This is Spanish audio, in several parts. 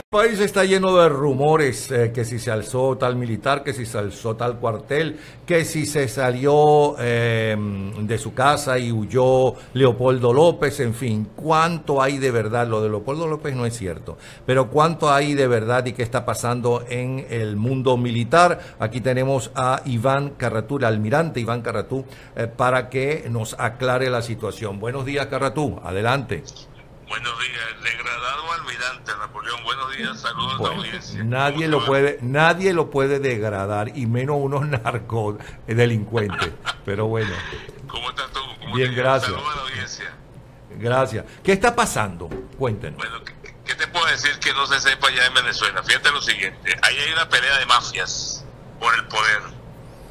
El país está lleno de rumores, que si se alzó tal militar, que si se alzó tal cuartel, que si se salió de su casa y huyó Leopoldo López, en fin, ¿cuánto hay de verdad? Lo de Leopoldo López no es cierto, pero ¿cuánto hay de verdad y qué está pasando en el mundo militar? Aquí tenemos a Iván Carratú, el almirante Iván Carratú, para que nos aclare la situación. Buenos días, Carratú, adelante. Buenos días, el degradado almirante Napoleón. Buenos días, saludos a la Bueno, audiencia. nadie lo puede degradar, y menos unos narcodelincuentes. Pero bueno. ¿Cómo estás tú? Bien, gracias. Saludos a la audiencia. Gracias. ¿Qué está pasando? Cuéntenos. Bueno, ¿qué te puedo decir que no se sepa ya en Venezuela? Fíjate lo siguiente, ahí hay una pelea de mafias por el poder.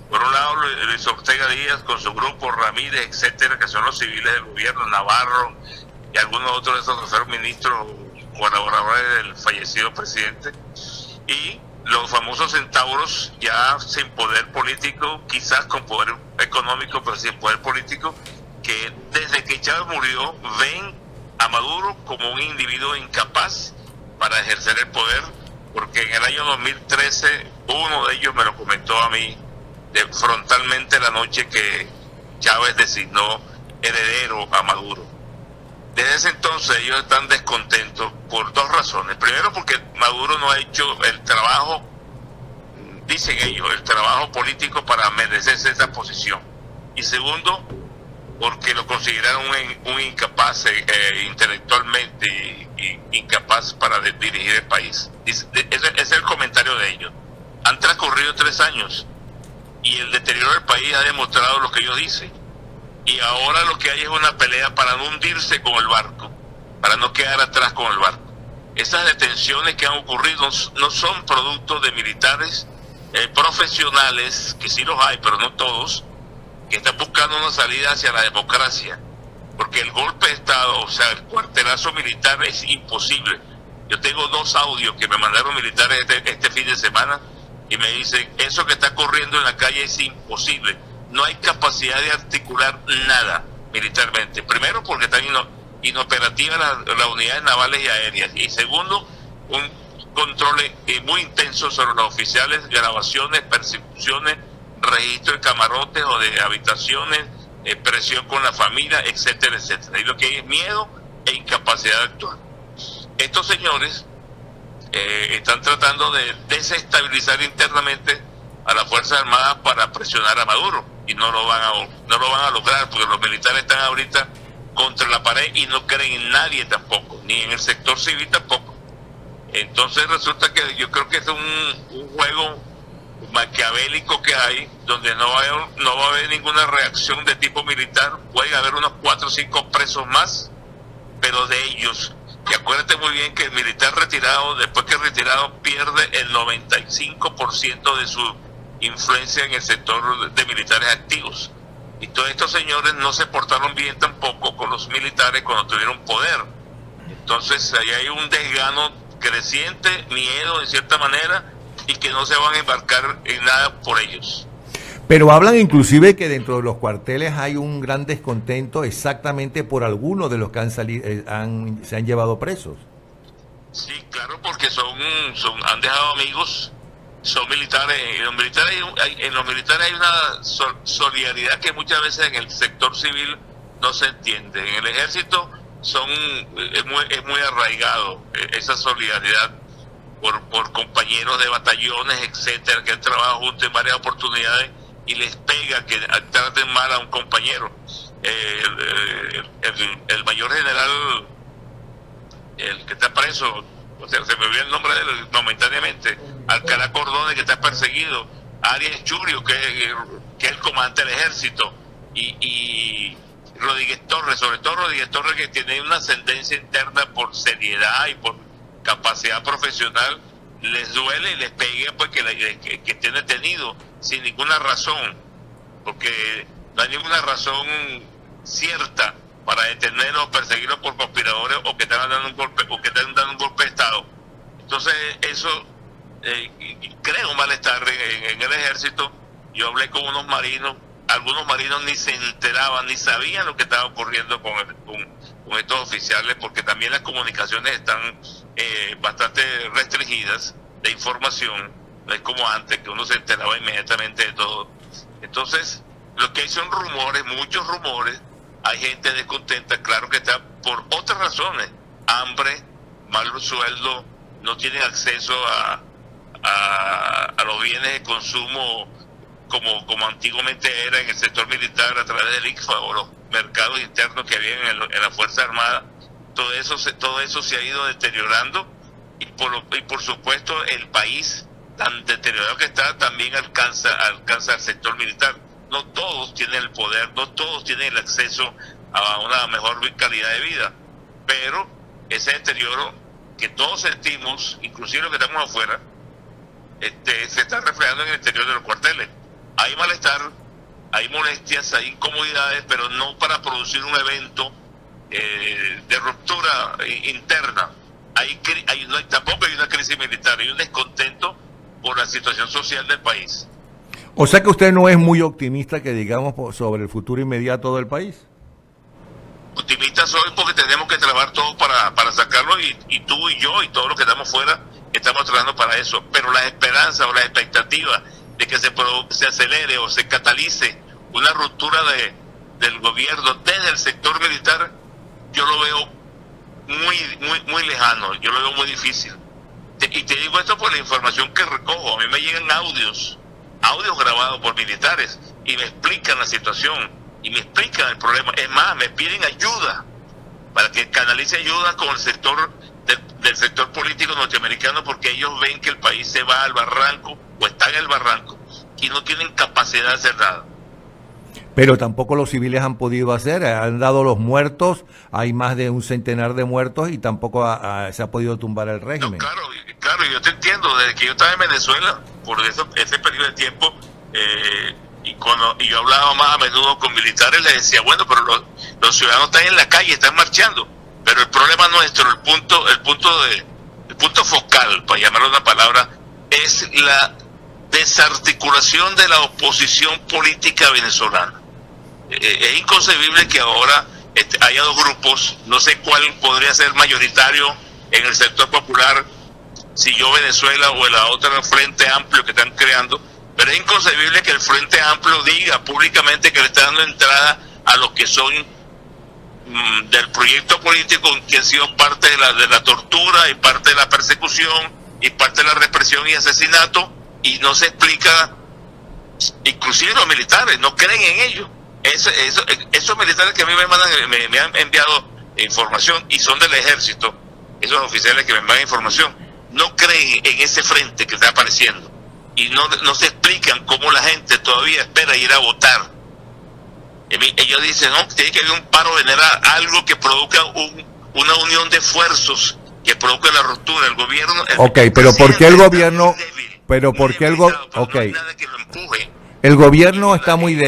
Por un lado, Luis Ortega Díaz con su grupo, Ramírez, etcétera, que son los civiles del gobierno, Navarro y algunos otros de esos que fueron ministros colaboradores del fallecido presidente, y los famosos centauros ya sin poder político, quizás con poder económico, pero sin poder político, que desde que Chávez murió ven a Maduro como un individuo incapaz para ejercer el poder, porque en el año 2013 uno de ellos me lo comentó a mí frontalmente la noche que Chávez designó heredero a Maduro. Desde ese entonces ellos están descontentos por dos razones. Primero, porque Maduro no ha hecho el trabajo, dicen ellos, el trabajo político para merecerse esa posición. Y segundo, porque lo consideran un incapaz intelectualmente y incapaz para dirigir el país. Ese es el comentario de ellos. Han transcurrido 3 años y el deterioro del país ha demostrado lo que ellos dicen. Y ahora lo que hay es una pelea para no hundirse con el barco, para no quedar atrás con el barco. Esas detenciones que han ocurrido no son producto de militares profesionales, que sí los hay, pero no todos, que están buscando una salida hacia la democracia. Porque el golpe de Estado, o sea, el cuartelazo militar es imposible. Yo tengo 2 audios que me mandaron militares este fin de semana y me dicen, eso que está corriendo en la calle es imposible. No hay capacidad de articular nada militarmente. Primero, porque están inoperativas las unidades navales y aéreas. Y segundo, un control muy intenso sobre los oficiales, grabaciones, persecuciones, registro de camarotes o de habitaciones, presión con la familia, etcétera, etcétera. Y lo que hay es miedo e incapacidad de actuar. Estos señores están tratando de desestabilizar internamente a las Fuerzas Armadas para presionar a Maduro. Y no lo van a lograr, porque los militares están ahorita contra la pared y no creen en nadie tampoco, ni en el sector civil tampoco. Entonces resulta que yo creo que es un juego maquiavélico que hay, donde no va a haber ninguna reacción de tipo militar. Puede haber unos 4 o 5 presos más, pero de ellos. Y acuérdate muy bien que el militar retirado, después que es retirado, pierde el 95% de su influencia en el sector de militares activos. Y todos estos señores no se portaron bien tampoco con los militares cuando tuvieron poder. Entonces ahí hay un desgano creciente, miedo en cierta manera, y que no se van a embarcar en nada por ellos. Pero hablan inclusive que dentro de los cuarteles hay un gran descontento exactamente por algunos de los que se han llevado presos. Sí, claro, porque han dejado amigos, son militares. En los militares hay una solidaridad que muchas veces en el sector civil no se entiende. En el ejército es muy arraigado esa solidaridad por compañeros de batallones, etcétera, que han trabajado juntos en varias oportunidades y les pega que traten mal a un compañero. El mayor general, el que está preso, o sea, se me olvidó el nombre de él momentáneamente, Alcalá Cordones, que está perseguido, Arias Churio, que es el comandante del ejército, y Rodríguez Torres, sobre todo Rodríguez Torres, que tiene una ascendencia interna por seriedad y por capacidad profesional. Les duele y les pega pues que estén detenidos sin ninguna razón, porque no hay ninguna razón cierta para detenerlos o perseguirlos por conspiradores o que están dando un golpe de Estado. Entonces eso crea un malestar en el ejército. Yo hablé con unos marinos, algunos marinos ni se enteraban ni sabían lo que estaba ocurriendo con estos oficiales, porque también las comunicaciones están bastante restringidas de información. No es como antes, que uno se enteraba inmediatamente de todo. Entonces, lo que hay son rumores, muchos rumores. Hay gente descontenta, claro que está por otras razones: hambre, mal sueldo, no tienen acceso a los bienes de consumo como antiguamente era en el sector militar a través del ICFA o los mercados internos que había en la Fuerza Armada. Todo eso se ha ido deteriorando, y por supuesto el país, tan deteriorado que está, también alcanza al sector militar. No todos tienen el poder, no todos tienen el acceso a una mejor calidad de vida, pero ese deterioro que todos sentimos, inclusive los que estamos afuera, se está reflejando en el interior de los cuarteles. Hay malestar, hay molestias, hay incomodidades, pero no para producir un evento de ruptura interna. Tampoco hay una crisis militar, hay un descontento por la situación social del país. O sea que usted no es muy optimista, que digamos, sobre el futuro inmediato del país. Optimista soy porque tenemos que trabajar todos para sacarlo, y tú y yo y todos los que estamos fuera estamos trabajando para eso. Pero las esperanzas o las expectativas de que se acelere o se catalice una ruptura del gobierno desde el sector militar, yo lo veo muy lejano, yo lo veo muy difícil. Y te digo esto por la información que recojo. A mí me llegan audios grabados por militares y me explican la situación y me explican el problema. Es más, me piden ayuda para que canalice ayuda con el sector del sector político norteamericano, porque ellos ven que el país se va al barranco o está en el barranco y no tienen capacidad de hacer nada. Pero tampoco los civiles han podido hacer, han dado los muertos, hay más de un centenar de muertos y tampoco se ha podido tumbar el régimen. No, claro, yo te entiendo. Desde que yo estaba en Venezuela, por ese periodo de tiempo, y yo hablaba más a menudo con militares, les decía, bueno, pero los ciudadanos están en la calle, están marchando, pero el problema nuestro, el punto focal, para llamarlo una palabra, es la desarticulación de la oposición política venezolana. Es inconcebible que ahora haya dos grupos, no sé cuál podría ser mayoritario en el sector popular, si yo Venezuela o la otra Frente Amplio que están creando, pero es inconcebible que el Frente Amplio diga públicamente que le está dando entrada a los que son del proyecto político, que han sido parte de la tortura y parte de la persecución y parte de la represión y asesinato, y no se explica. Inclusive los militares no creen en ello. Esos militares que a mí me han enviado información y son del ejército, esos oficiales que me envían información, no creen en ese frente que está apareciendo, y no se explican cómo la gente todavía espera ir a votar. Ellos dicen, no, tiene que haber un paro general, algo que produzca una unión de esfuerzos, que produzca la ruptura. El gobierno... pero ¿por qué el gobierno... Pero ¿por qué el gobierno... El gobierno está muy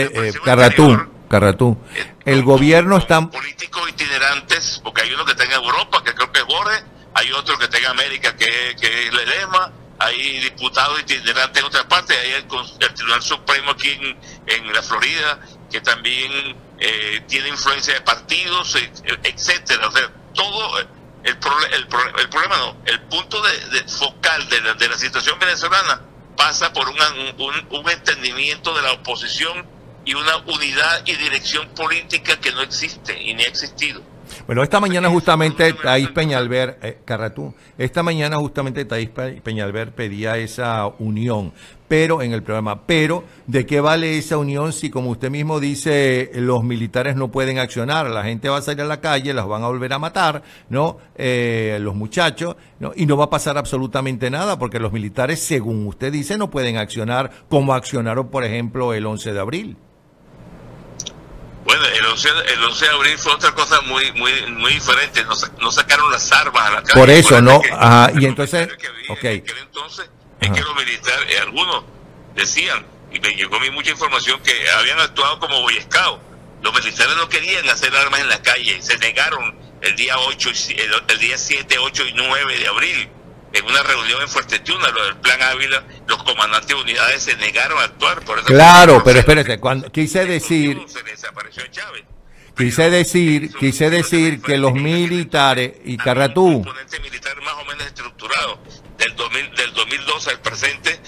Carratú. El gobierno está... Políticos itinerantes, porque hay uno que está en Europa, que creo que es Borges, hay otro que está en América, que es Ledesma, hay diputados itinerantes en otras partes, hay el Tribunal Supremo aquí en la Florida, que también tiene influencia de partidos, etcétera. O sea, todo el problema no, el punto focal de la situación venezolana pasa por un entendimiento de la oposición y una unidad y dirección política que no existe y ni ha existido. Bueno, esta mañana justamente Thais Peñalver, Carratú, esta mañana justamente Thais Peñalver pedía esa unión, pero en el programa, pero ¿de qué vale esa unión si, como usted mismo dice, los militares no pueden accionar? La gente va a salir a la calle, las van a volver a matar, ¿no? Los muchachos, ¿no? Y no va a pasar absolutamente nada, porque los militares, según usted dice, no pueden accionar como accionaron, por ejemplo, el 11 de abril. Bueno, el 11 de abril fue otra cosa muy diferente. No sacaron las armas a la calle. Por eso, ¿no? Ajá, y entonces... En aquel entonces, es que los militares, algunos decían, y me llegó a mí mucha información, que habían actuado como Boy Scout. Los militares no querían hacer armas en la calle. Se negaron el día 7, 8 y 9 de abril. En una reunión en Fuerteventura, lo del Plan Ávila, los comandantes de unidades se negaron a actuar. Por eso claro, pero espérese, cuando quise decir... Se le desapareció a Chávez. quise decir que los militares y Carratú, un componente militar más o menos estructurado del 2002 al presente,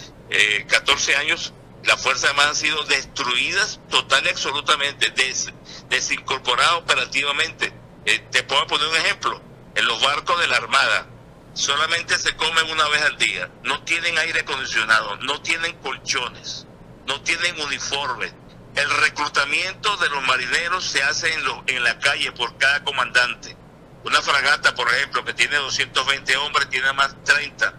14 años, las Fuerzas Armadas han sido destruidas total y absolutamente, desincorporadas operativamente. Te puedo poner un ejemplo: en los barcos de la Armada solamente se comen una vez al día, no tienen aire acondicionado, no tienen colchones, no tienen uniformes. El reclutamiento de los marineros se hace en la calle por cada comandante. Una fragata, por ejemplo, que tiene 220 hombres, tiene más 30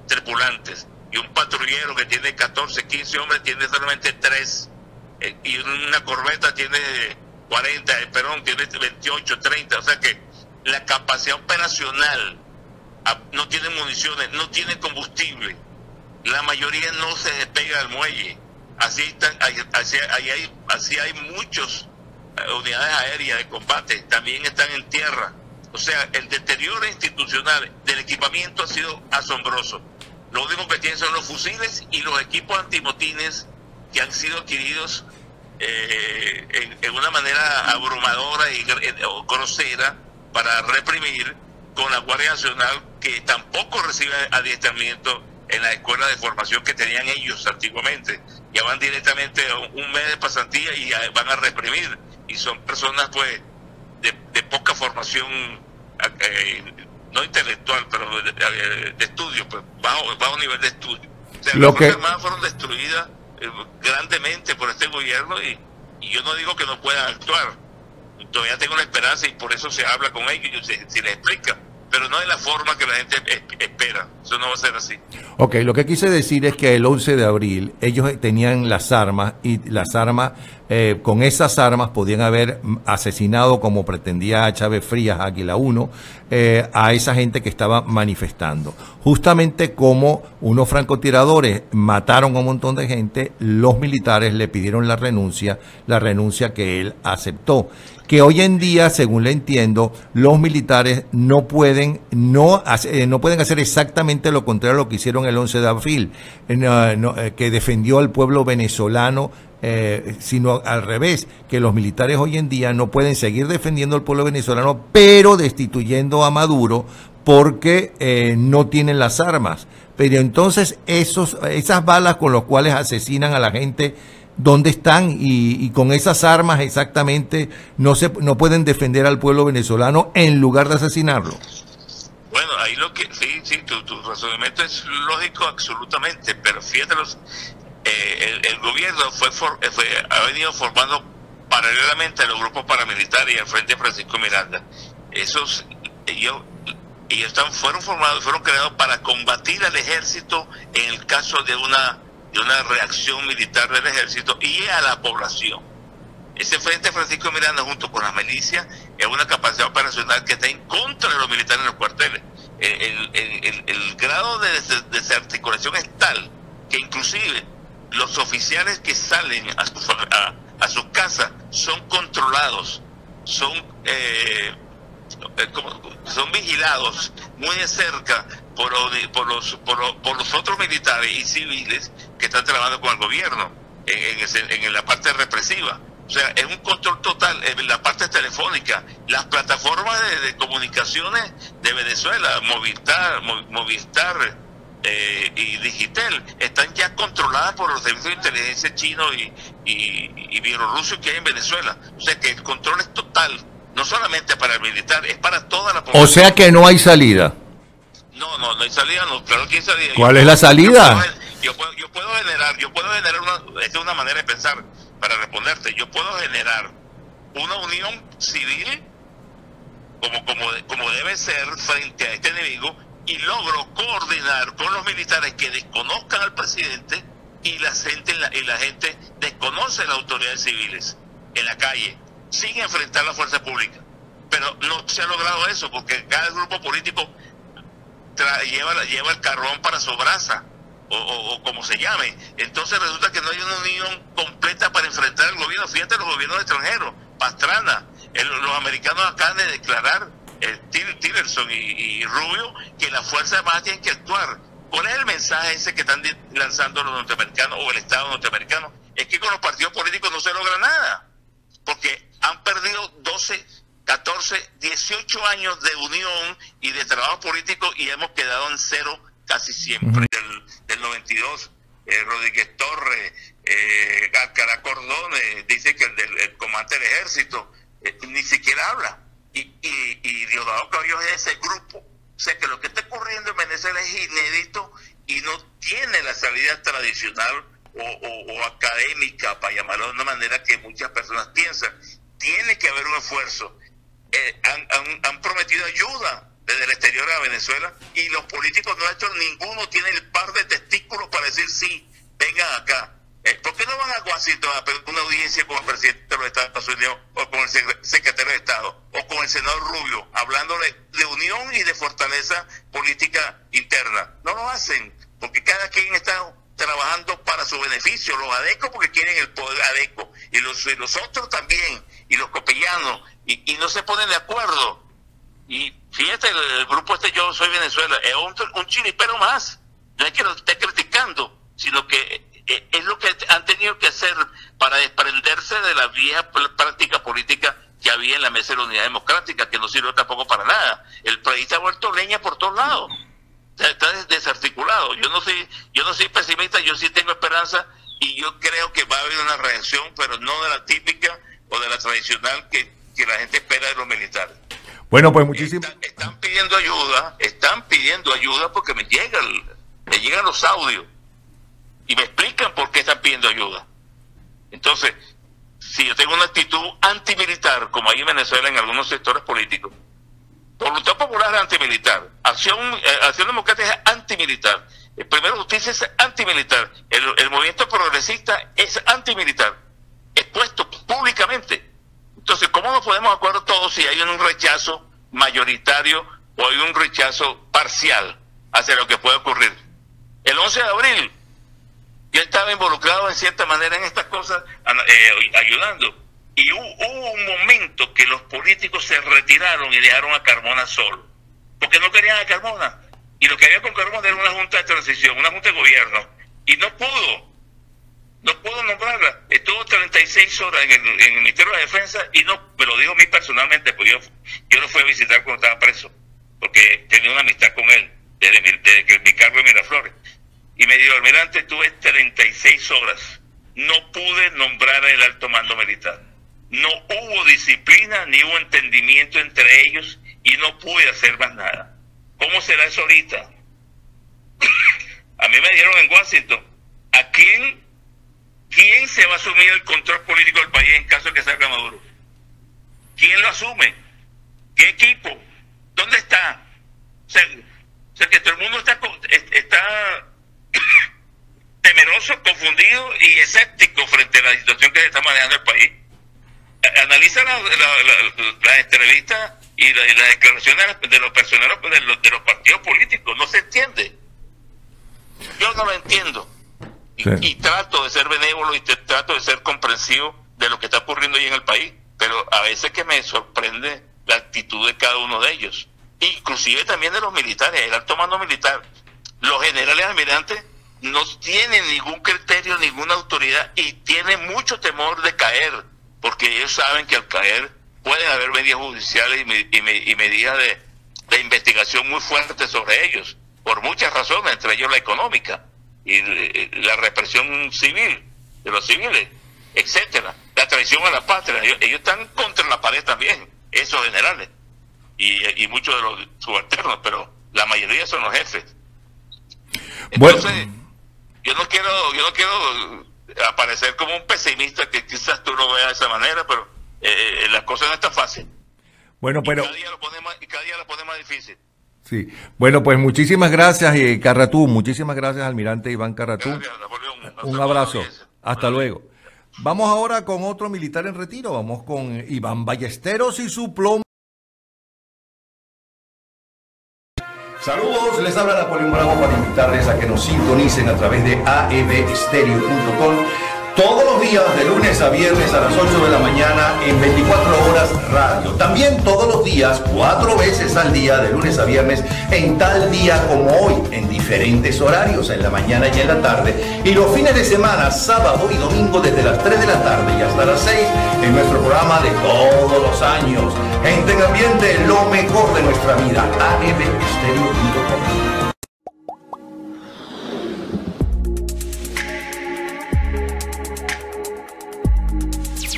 tripulantes. Y un patrullero que tiene 14, 15 hombres, tiene solamente 3. Y una corbeta tiene 40, el Perón tiene 28, 30. O sea que la capacidad operacional, no tiene municiones, no tiene combustible. La mayoría no se despega del muelle. Así hay muchas unidades aéreas de combate, también están en tierra. O sea, el deterioro institucional del equipamiento ha sido asombroso. Lo único que tienen son los fusiles y los equipos antimotines que han sido adquiridos en una manera abrumadora y grosera para reprimir, con la Guardia Nacional, que tampoco recibe adiestramiento en la escuela de formación que tenían ellos antiguamente. Ya van directamente a un mes de pasantía y van a reprimir. Y son personas pues de poca formación, no intelectual, pero de estudio, pues bajo nivel de estudio. O sea, las Fuerzas Armadas fueron destruidas grandemente por este gobierno y yo no digo que no puedan actuar. Todavía tengo la esperanza y por eso se habla con ellos, se les explica, pero no de la forma que la gente espera. Eso no va a ser así. Ok, lo que quise decir es que el 11 de abril ellos tenían las armas y las armas, con esas armas podían haber asesinado, como pretendía Chávez Frías, Águila 1, a esa gente que estaba manifestando. Justamente como unos francotiradores mataron a un montón de gente, los militares le pidieron la renuncia que él aceptó. Que hoy en día, según le entiendo, los militares no pueden hacer exactamente lo contrario a lo que hicieron el 11 de abril, que defendió al pueblo venezolano, sino al revés, que los militares hoy en día no pueden seguir defendiendo al pueblo venezolano, pero destituyendo a Maduro porque no tienen las armas. Pero entonces esas balas con las cuales asesinan a la gente, ¿dónde están? Y con esas armas exactamente no pueden defender al pueblo venezolano en lugar de asesinarlo. Bueno, ahí sí, tu razonamiento es lógico absolutamente, pero fíjate, el gobierno ha venido formando paralelamente a los grupos paramilitares y al Frente Francisco Miranda. Ellos fueron creados para combatir al ejército en el caso de una reacción militar del ejército y a la población. Ese Frente Francisco Miranda, junto con las milicias, es una capacidad operacional que está en contra de los militares en los cuarteles. El grado de desarticulación es tal que inclusive los oficiales que salen a sus casas son controlados, son vigilados muy de cerca por los otros militares y civiles que están trabajando con el gobierno en la parte represiva. O sea, es un control total en la parte telefónica. Las plataformas de comunicaciones de Venezuela, Movistar y Digitel, están ya controladas por los servicios de inteligencia chinos y bielorrusos que hay en Venezuela. O sea que el control es total, no solamente para el militar, es para toda la población. O sea que no hay salida. No hay salida, no, claro que hay salida. ¿Cuál es la salida? Yo puedo generar esta es una manera de pensar para responderte. Yo puedo generar una unión civil como debe ser frente a este enemigo y logro coordinar con los militares que desconozcan al presidente y la gente desconoce a las autoridades civiles en la calle sin enfrentar la fuerza pública. Pero no se ha logrado eso porque cada grupo político lleva el carbón para su brasa o como se llame. Entonces resulta que no hay una unión completa para enfrentar al gobierno. Fíjate, los gobiernos extranjeros, Pastrana, los americanos acaban de declarar, Tillerson y Rubio, que las Fuerzas Armadas tienen que actuar. ¿Cuál es el mensaje ese que están lanzando los norteamericanos o el Estado norteamericano? Es que con los partidos políticos no se logra nada, porque han perdido 2 18 años de unión y de trabajo político y hemos quedado en cero casi siempre. Del 92, Rodríguez Torres, Alcalá Cordones, dice que el comandante del ejército ni siquiera habla. Y Diosdado Cabello es ese grupo. O sea que lo que está ocurriendo en Venezuela es inédito y no tiene la salida tradicional o académica, para llamarlo de una manera que muchas personas piensan. Tiene que haber un esfuerzo. Han prometido ayuda desde el exterior a Venezuela y los políticos nuestros, ninguno tiene el par de testículos para decir sí, vengan acá. ¿Por qué no van a Washington a pedir una audiencia con el presidente de los Estados Unidos o con el secretario de Estado o con el senador Rubio, hablándole de unión y de fortaleza política interna? No lo hacen, porque cada quien está trabajando para su beneficio. Los adecos porque quieren el poder adeco, y los otros también, y los copellanos, y no se ponen de acuerdo. Y fíjate, el grupo Yo Soy Venezuela es un chiripero más. No es que lo esté criticando, sino que es lo que han tenido que hacer para desprenderse de la vieja práctica política que había en la Mesa de la Unidad Democrática, que no sirve tampoco para nada. El país ha vuelto leña por todos lados. Está desarticulado. Yo no soy pesimista, yo sí tengo esperanza y yo creo que va a haber una reacción, pero no de la típica o de la tradicional que la gente espera de los militares. Bueno, pues muchísimas... Están pidiendo ayuda porque me llegan los audios y me explican por qué están pidiendo ayuda. Entonces, si yo tengo una actitud antimilitar, como hay en Venezuela en algunos sectores políticos, Voluntad Popular es antimilitar, Acción Democrática es antimilitar, el Primero Justicia es antimilitar, el Movimiento Progresista es antimilitar, expuesto públicamente. Entonces, ¿cómo nos podemos acordar todos si hay un rechazo mayoritario o hay un rechazo parcial hacia lo que puede ocurrir? El 11 de abril, yo estaba involucrado en cierta manera en estas cosas, ayudando. Y hubo un momento que los políticos se retiraron y dejaron a Carmona solo, porque no querían a Carmona. Y lo que había con Carmona era una junta de transición, una junta de gobierno. Y no pudo nombrarla. Estuvo 36 horas en el Ministerio de la Defensa y no me lo dijo a mí personalmente, pues yo lo fui a visitar cuando estaba preso, porque tenía una amistad con él, desde que mi cargo en Miraflores. Y me dijo: almirante, estuve 36 horas, no pude nombrar el alto mando militar. No hubo disciplina ni hubo entendimiento entre ellos y no pude hacer más nada. ¿Cómo será eso ahorita? A mí me dijeron en Washington: ¿a quién se va a asumir el control político del país en caso de que salga Maduro? ¿Quién lo asume? ¿Qué equipo? ¿Dónde está? O sea que todo el mundo está temeroso, confundido y escéptico frente a la situación que se está manejando el país. Analiza las entrevistas y las declaraciones de los personeros de los partidos políticos. No se entiende. Yo no lo entiendo. Sí. Y trato de ser benévolo y trato de ser comprensivo de lo que está ocurriendo ahí en el país, pero a veces que me sorprende la actitud de cada uno de ellos, inclusive también de los militares, el alto mando militar. Los generales almirantes no tienen ningún criterio, ninguna autoridad y tienen mucho temor de caer, porque ellos saben que al caer pueden haber medidas judiciales y medidas de investigación muy fuertes sobre ellos, por muchas razones, entre ellos la económica y la represión civil de los civiles, etcétera, la traición a la patria. Ellos están contra la pared también, esos generales y muchos de los subalternos, pero la mayoría son los jefes. Entonces, bueno, yo no quiero aparecer como un pesimista, que quizás tú lo veas de esa manera, pero la cosa no es tan fácil. Bueno, pero cada día lo pone más difícil. Sí, bueno, pues muchísimas gracias, Carratú, muchísimas gracias, almirante Iván Carratú. Gracias, Napoleón. Un abrazo, hasta luego. Vamos ahora con otro militar en retiro, vamos con Iván Ballesteros y su plomo. Saludos, les habla Napoleón Bravo para invitarles a que nos sintonicen a través de aevestereo.com Todos los días, de lunes a viernes a las 8 de la mañana en 24 horas radio. También todos los días, 4 veces al día, de lunes a viernes, en tal día como hoy, en diferentes horarios, en la mañana y en la tarde. Y los fines de semana, sábado y domingo, desde las 3 de la tarde y hasta las 6, en nuestro programa de todos los años. Gente en Ambiente, lo mejor de nuestra vida. AEBestereo.com.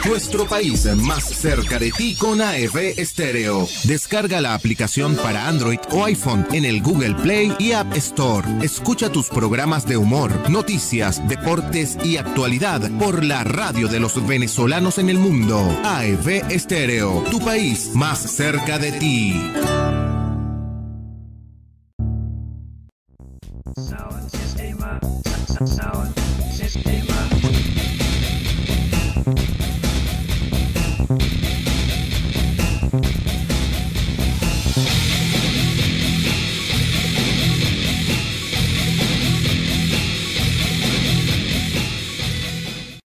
Nuestro país más cerca de ti con AEB Estéreo. Descarga la aplicación para Android o iPhone en el Google Play y App Store. Escucha tus programas de humor, noticias, deportes y actualidad por la radio de los venezolanos en el mundo. AEB Estéreo, tu país más cerca de ti.